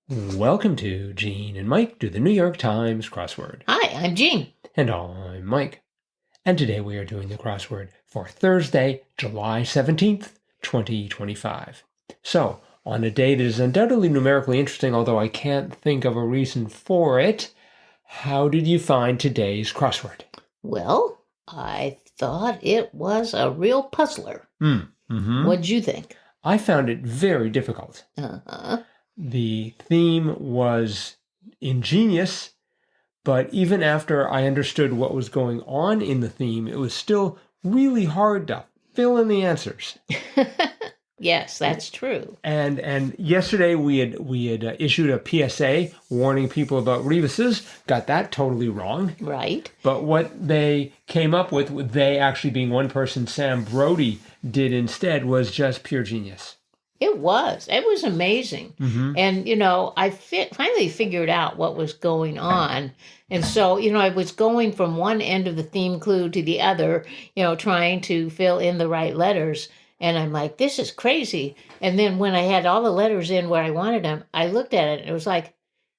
Welcome to Gene and Mike do the New York Times crossword. Hi, I'm Jean. And I'm Mike. And today we are doing the crossword for Thursday, July 17th, 2025. So, on a day that is undoubtedly numerically interesting, although I can't think of a reason for it, how did you find today's crossword? Well, I thought it was a real puzzler. What'd you think? I found it very difficult. The theme was ingenious, but even after I understood what was going on in the theme, it was still really hard to fill in the answers. Yes, that's true. And yesterday we had issued a PSA warning people about rebuses. Got that totally wrong. Right. But what they came up with they actually being one person, Sam Brody, did instead was just pure genius. It was. It was amazing. And, I finally figured out what was going on. And so, I was going from one end of the theme clue to the other, trying to fill in the right letters. And I'm like, this is crazy. And then when I had all the letters in where I wanted them, I looked at it and it was like,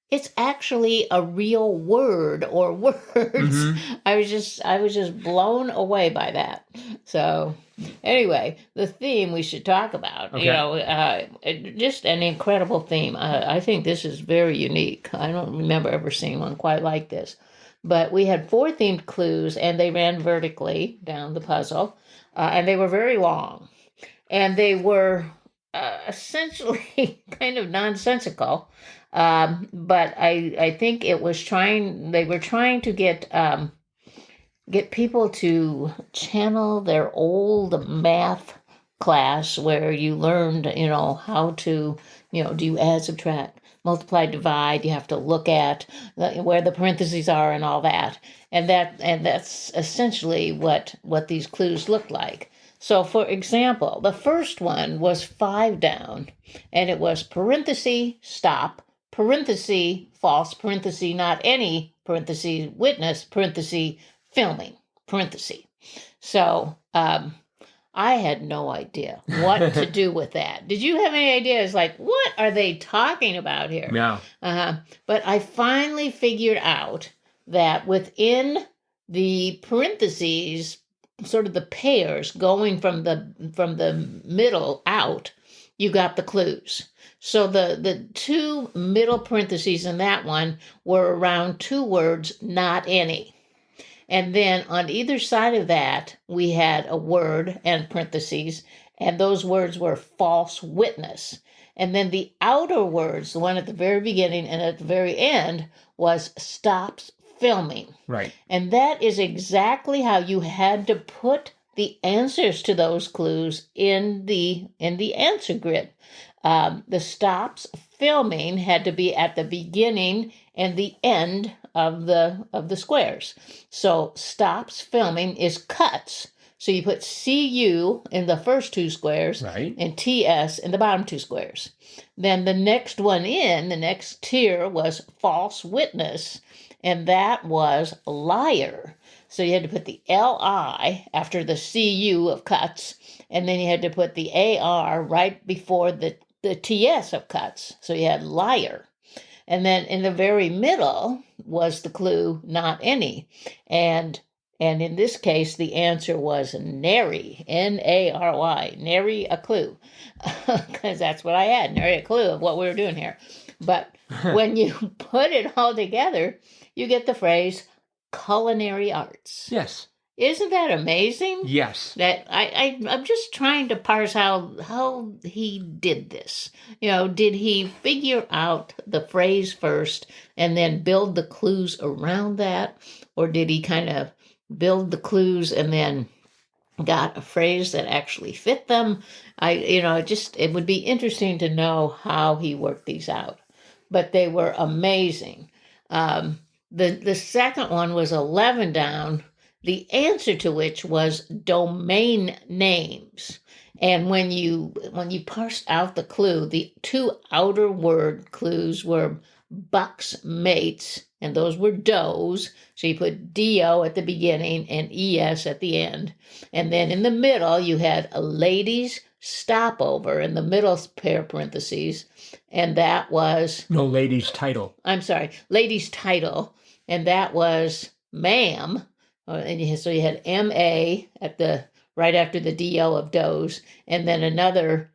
it's actually a real word or words. I was just blown away by that. So anyway, the theme we should talk about, just an incredible theme. I think this is very unique. I don't remember ever seeing one quite like this. But we had 4 themed clues and they ran vertically down the puzzle and they were very long and they were essentially kind of nonsensical. But I think they were trying to get people to channel their old math class where you learned, how to, do add, subtract, multiply, divide. You have to look at where the parentheses are and all that. And that's essentially what these clues look like. So, for example, the first one was 5 down, and it was parenthesis, stop, parenthesis, false, parenthesis, not any, parenthesis, witness, parenthesis, filming, parenthesis. So, I had no idea what to do with that. Did you have any ideas? Like, what are they talking about here? Yeah. But I finally figured out that within the parentheses, sort of the pairs going from the middle out, you got the clues. So the 2 middle parentheses in that one were around 2 words, not any. And then on either side of that, we had a word and parentheses, and those words were false witness. And then the outer words, the one at the very beginning and at the very end, was stops filming. Right. And that is exactly how you had to put the answers to those clues in the answer grid. The stops filming had to be at the beginning and the end of the squares. So stops filming is cuts. So you put CU in the first 2 squares, right, and TS in the bottom 2 squares. Then the next one in, the next tier was false witness, and that was liar. So you had to put the LI after the CU of cuts, and then you had to put the AR right before the TS of cuts. So you had liar. And then in the very middle was the clue, not any. And in this case, the answer was nary, Nary, nary a clue, because that's what I had, nary a clue of what we were doing here. But when you put it all together, you get the phrase culinary arts. Yes. Isn't that amazing? Yes. That I'm just trying to parse how he did this. Did he figure out the phrase first and then build the clues around that? Or did he kind of build the clues and then got a phrase that actually fit them? It would be interesting to know how he worked these out. But they were amazing. The second one was 11 down, the answer to which was domain names. And when you parsed out the clue, the 2 outer word clues were bucks mates, and those were does. So you put DO at the beginning and ES at the end. And then in the middle, you had a ladies stopover in the middle pair of parentheses. And that was... No, ladies' title. I'm sorry, ladies' title. And that was ma'am. So you had MA at the right after the DO of does, and then another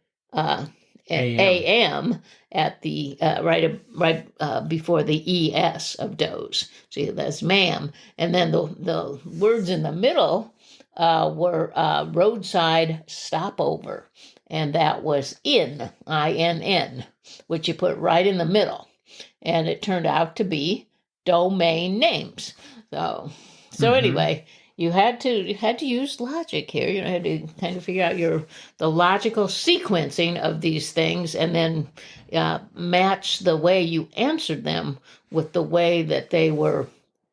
AM at the right before the ES of does. So that's ma'am. And then the words in the middle were roadside stopover, and that was INN, which you put right in the middle, and it turned out to be domain names. So anyway, you had to use logic here. You had to kind of figure out the logical sequencing of these things, and then match the way you answered them with the way that they were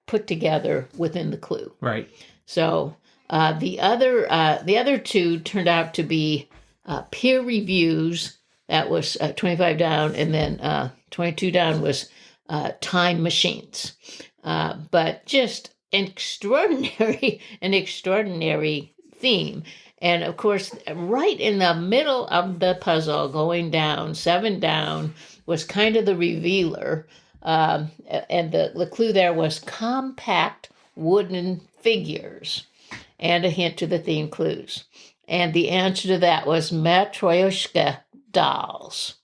put together within the clue. Right. So the other two turned out to be peer reviews. That was 25 down, and then 22 down was time machines. But just an extraordinary theme. And of course, right in the middle of the puzzle, going down, 7 down, was kind of the revealer. And the clue there was compact wooden figures, and a hint to the theme clues. And the answer to that was Matryoshka dolls,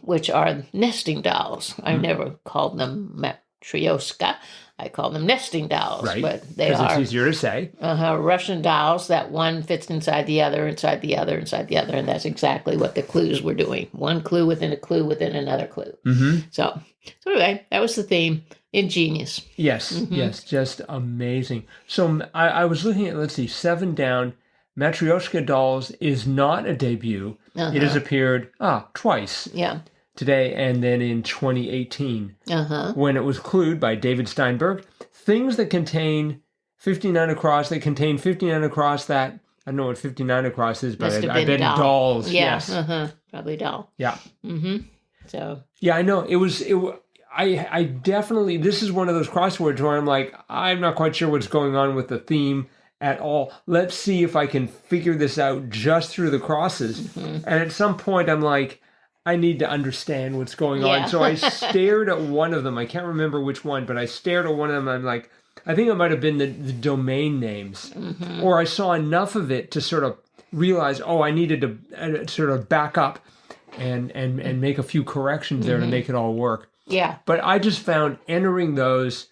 which are nesting dolls. I've never called them Matryoshka. I call them nesting dolls, right. But they are. Because it's easier to say. Russian dolls that one fits inside the other, inside the other, inside the other, and that's exactly what the clues were doing. One clue within a clue within another clue. Mm-hmm. So anyway, that was the theme. Ingenious. Yes, yes, just amazing. So I was looking at, 7 down. Matryoshka Dolls is not a debut. It has appeared twice. Yeah. Today and then in 2018, when it was clued by David Steinberg, things that contain 59 across, that I don't know what 59 across is, but I bet dolls. Yeah. Yes. Probably doll. Yeah. So. Yeah, I know. I definitely, this is one of those crosswords where I'm like, I'm not quite sure what's going on with the theme at all. Let's see if I can figure this out just through the crosses. And at some point I'm like, I need to understand what's going on. So I stared at one of them. I can't remember which one, but I stared at one of them. I'm like, I think it might have been the domain names. Or I saw enough of it to sort of realize, I needed to sort of back up and make a few corrections there to make it all work. Yeah. But I just found entering those,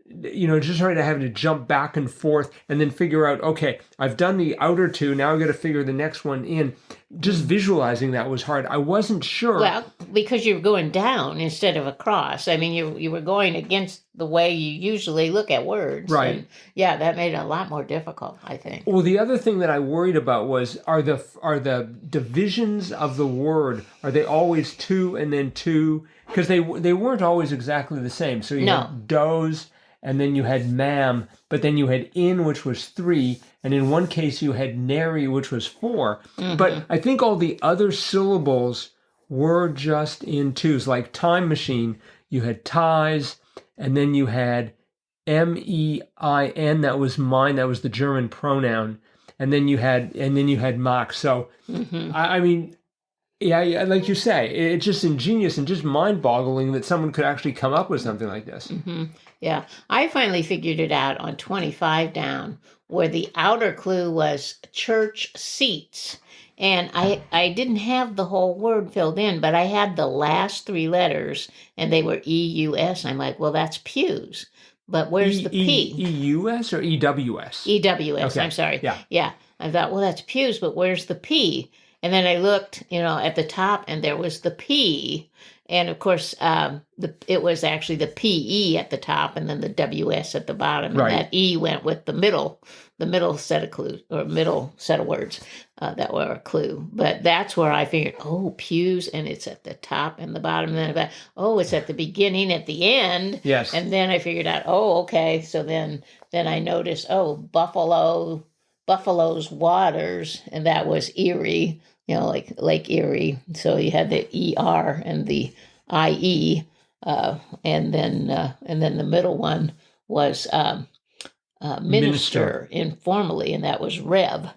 just trying to have to jump back and forth and then figure out, okay, I've done the outer two, now I've got to figure the next one in. Just visualizing that was hard. I wasn't sure. Well, because you were going down instead of across. I mean, you were going against the way you usually look at words. Right. And that made it a lot more difficult, I think. Well, the other thing that I worried about was, are the divisions of the word, are they always 2 and then 2? Because they weren't always exactly the same. So you had does, and then you had ma'am, but then you had in, which was 3, and in one case you had nary, which was 4. But I think all the other syllables were just in 2s, like time machine. You had ties, and then you had MEIN, that was mine, that was the German pronoun, and then you had Max. So I mean, yeah, like you say, it's just ingenious and just mind-boggling that someone could actually come up with something like this. Yeah, I finally figured it out on 25 down, where the outer clue was church seats. And I didn't have the whole word filled in, but I had the last 3 letters, and they were EUS. I'm like, well, that's pews. But where's the P? EUS or EWS? EWS, okay. I'm sorry. Yeah. I thought, well, that's pews, but where's the P? And then I looked, at the top, and there was the P. And of course, it was actually the PE at the top, and then the WS at the bottom. Right. And that E went with the middle set of clues, or middle set of words that were a clue. But that's where I figured, pews, and it's at the top and the bottom. And then it's at the beginning, at the end. Yes. And then I figured out, okay. So then I noticed, Buffalo's waters, and that was Erie. Like Lake Erie. So you had the ER and the IE and then the middle one was minister informally, and that was Rev.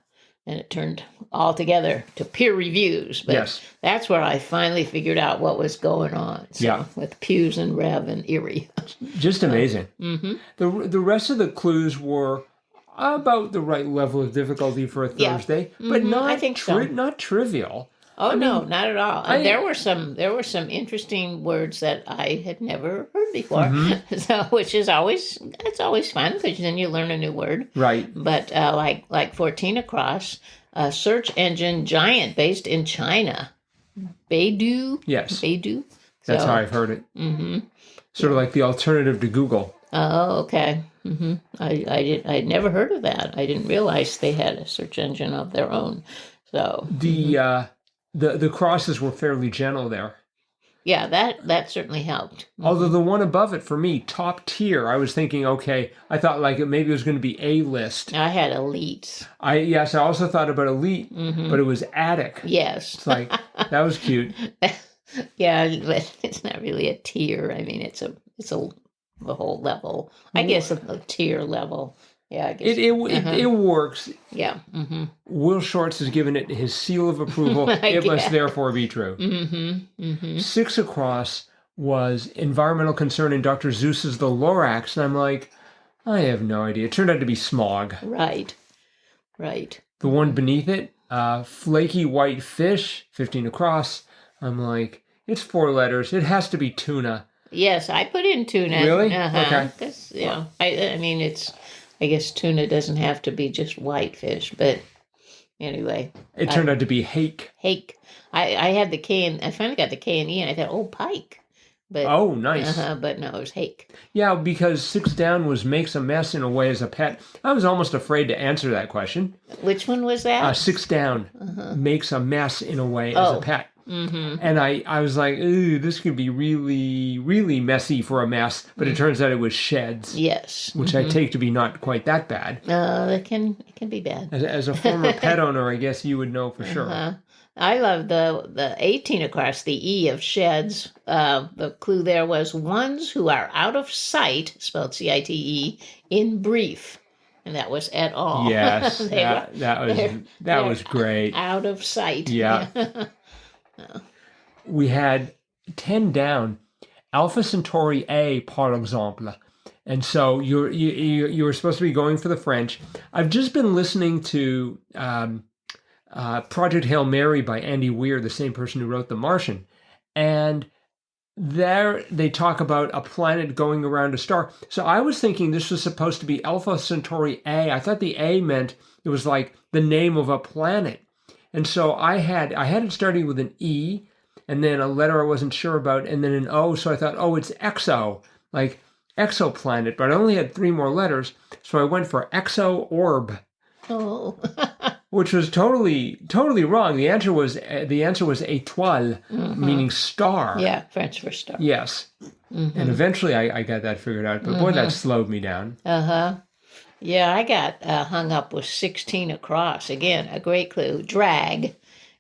And it turned all together to peer reviews. But that's where I finally figured out what was going on. So with pews and Rev and Erie. Just amazing. The rest of the clues were about the right level of difficulty for a Thursday, but not I think so. Not trivial. Oh, no, not at all. There were some interesting words that I had never heard before, so which is always fun because then you learn a new word. Right. But like 14 across, a search engine giant based in China, Baidu. Yes. Baidu. That's how I've heard it. Sort of like the alternative to Google. Oh, okay. I'd never heard of that. I didn't realize they had a search engine of their own. So the crosses were fairly gentle there. Yeah, that certainly helped. Although the one above it, for me, top tier, I was thinking, okay, I thought like maybe it was going to be A-list. I had elite. I also thought about elite, but it was attic. Yes. It's like, that was cute. Yeah, but it's not really a tier. I mean, it's a whole level. I guess a tier level. Yeah, I guess. It works. Yeah. Will Shorts has given it his seal of approval. It must therefore be true. 6 across was environmental concern in Dr. Seuss's The Lorax, and I'm like, I have no idea. It turned out to be smog. Right. The one beneath it, flaky white fish, 15 across. I'm like, it's 4 letters. It has to be tuna. Yes, I put in tuna. Really? Okay. Because, I mean, I guess tuna doesn't have to be just white fish, but anyway. It turned out to be hake. Hake. I had the K, and I finally got the K and E, and I thought, oh, pike. But, oh, nice. But no, it was hake. Yeah, because 6 down was makes a mess in a way as a pet. I was almost afraid to answer that question. Which one was that? 6 down makes a mess in a way as a pet. And I was like, ooh, this could be really, really messy for a mess. But it turns out it was sheds. Yes. Which I take to be not quite that bad. It can be bad. As a former pet owner, I guess you would know for sure. I love the 18 across, the E of sheds. The clue there was ones who are out of sight, spelled C-I-T-E, in brief. And that was at all. Yes, that was great. Out of sight. Yeah. We had 10 down, Alpha Centauri A, par exemple. And so you were supposed to be going for the French. I've just been listening to Project Hail Mary by Andy Weir, the same person who wrote The Martian. And there they talk about a planet going around a star. So I was thinking this was supposed to be Alpha Centauri A. I thought the A meant it was like the name of a planet. And so I had it starting with an E, and then a letter I wasn't sure about, and then an O. So I thought, oh, it's exo, like exoplanet. But I only had 3 more letters, so I went for exo orb. Oh. Which was totally wrong. The answer was étoile, meaning star. Yeah, French for star. Yes. And eventually I got that figured out. But boy, that slowed me down. Yeah, I got hung up with 16 across. Again, a great clue. Drag.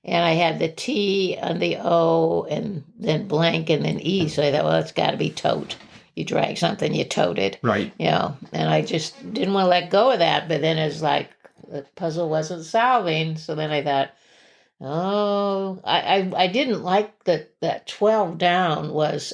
And I had the T and the O and then blank and then E. So I thought, well, it's got to be tote. You drag something, you tote it. Right. And I just didn't want to let go of that. But then it's like the puzzle wasn't solving. So then I thought, oh, I didn't like that 12 down was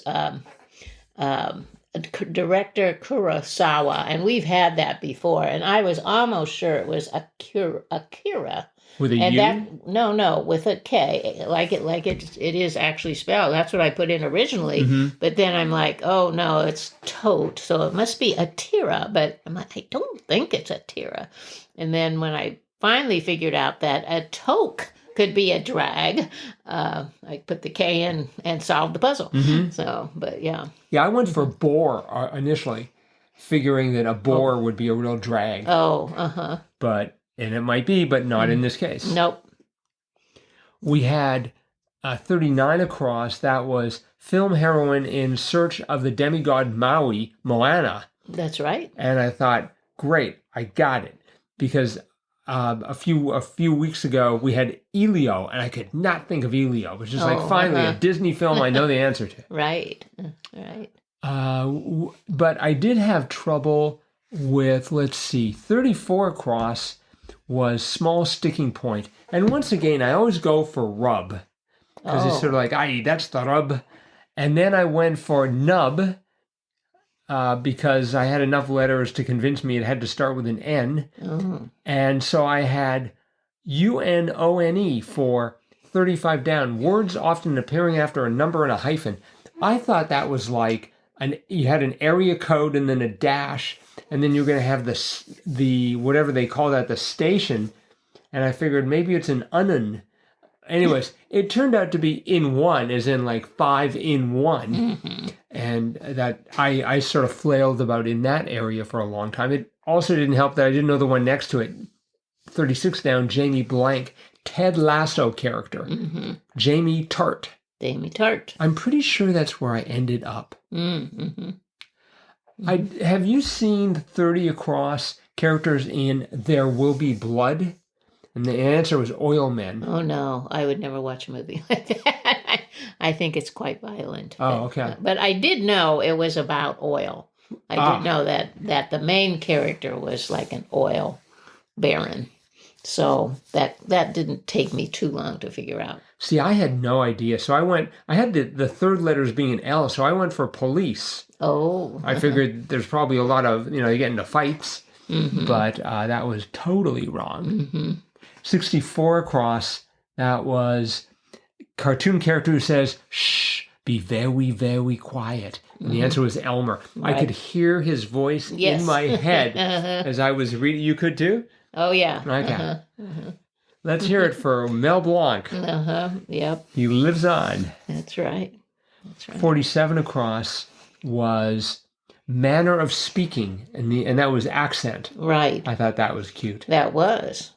Director Kurosawa, and we've had that before, and I was almost sure it was Akira. With a and U? No, with a K, like it is actually spelled. That's what I put in originally, but then I'm like, oh no, it's tote, so it must be Atira, but I'm like, I don't think it's Atira. And then when I finally figured out that a toque could be a drag, I put the K in and solved the puzzle. So, but yeah. Yeah, I went for bore initially, figuring that a bore would be a real drag. Oh, And it might be, but not in this case. Nope. We had 39 across. That was film heroine in search of the demigod Maui, Moana. That's right. And I thought, great, I got it. Because a few weeks ago we had Elio, and I could not think of Elio. It was just like finally a Disney film I know the answer to. Right. Right. But I did have trouble with, let's see, 34 across was small sticking point. And once again, I always go for rub because it's sort of like, aye, that's the rub. And then I went for nub because I had enough letters to convince me it had to start with an N. Oh. And so I had UNONE for 35 down, words often appearing after a number and a hyphen. I thought that was like you had an area code and then a dash, and then you're going to have the whatever they call that, the station. And I figured maybe it's an unknown. Anyways, it turned out to be in one, as in like 5 in 1. Mm-hmm. And that I sort of flailed about in that area for a long time. It also didn't help that I didn't know the one next to it. 36 down, Jamie Blank, Ted Lasso character, Jamie Tart. Jamie Tart. I'm pretty sure that's where I ended up. Mm-hmm. Have you seen 30 across characters in There Will Be Blood? And the answer was Oil Men. Oh, no. I would never watch a movie like that. I think it's quite violent. Oh, okay. But I did know it was about oil. I did know that the main character was like an oil baron. So that didn't take me too long to figure out. See, I had no idea. So I had the third letters being an L, so I went for police. Oh. I figured there's probably a lot of, you get into fights, but that was totally wrong. Mm-hmm. 64 across, that was cartoon character who says, shh, be very, very quiet. And the answer was Elmer. Right. I could hear his voice in my head as I was reading. You could too? Oh, yeah. Okay. Let's hear it for Mel Blanc. Yep. He lives on. That's right. 47 across was manner of speaking, and that was accent. Right. I thought that was cute. That was.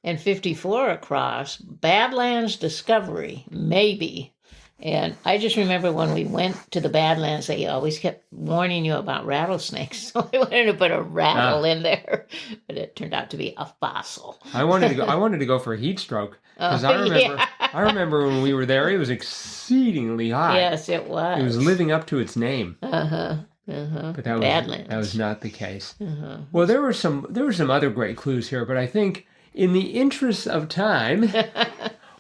And 54 across, Badlands Discovery, maybe. And I just remember when we went to the Badlands, they always kept warning you about rattlesnakes. So I wanted to put a rattle in there, but it turned out to be a fossil. I wanted to go for a heat stroke because I remember when we were there, it was exceedingly hot. Yes, it was. It was living up to its name. But that was not the case. Well, there were some other great clues here, but I think in the interest of time,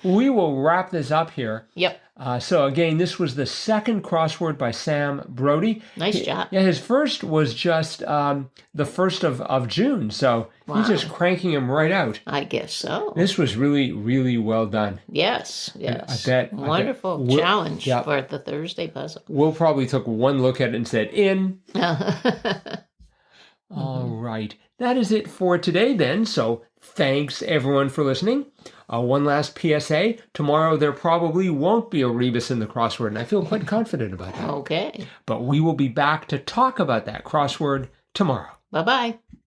we will wrap this up here. Yep. So again, this was the second crossword by Sam Brody. Nice job. Yeah, his first was just the 1st of June, so he's just cranking them right out. I guess so. This was really, really well done. Yes. I bet. Wonderful challenge for the Thursday puzzle. We'll probably took one look at it and said, in. All right. That is it for today then, so thanks everyone for listening. One last PSA. Tomorrow there probably won't be a rebus in the crossword, and I feel quite confident about that. Okay. But we will be back to talk about that crossword tomorrow. Bye-bye.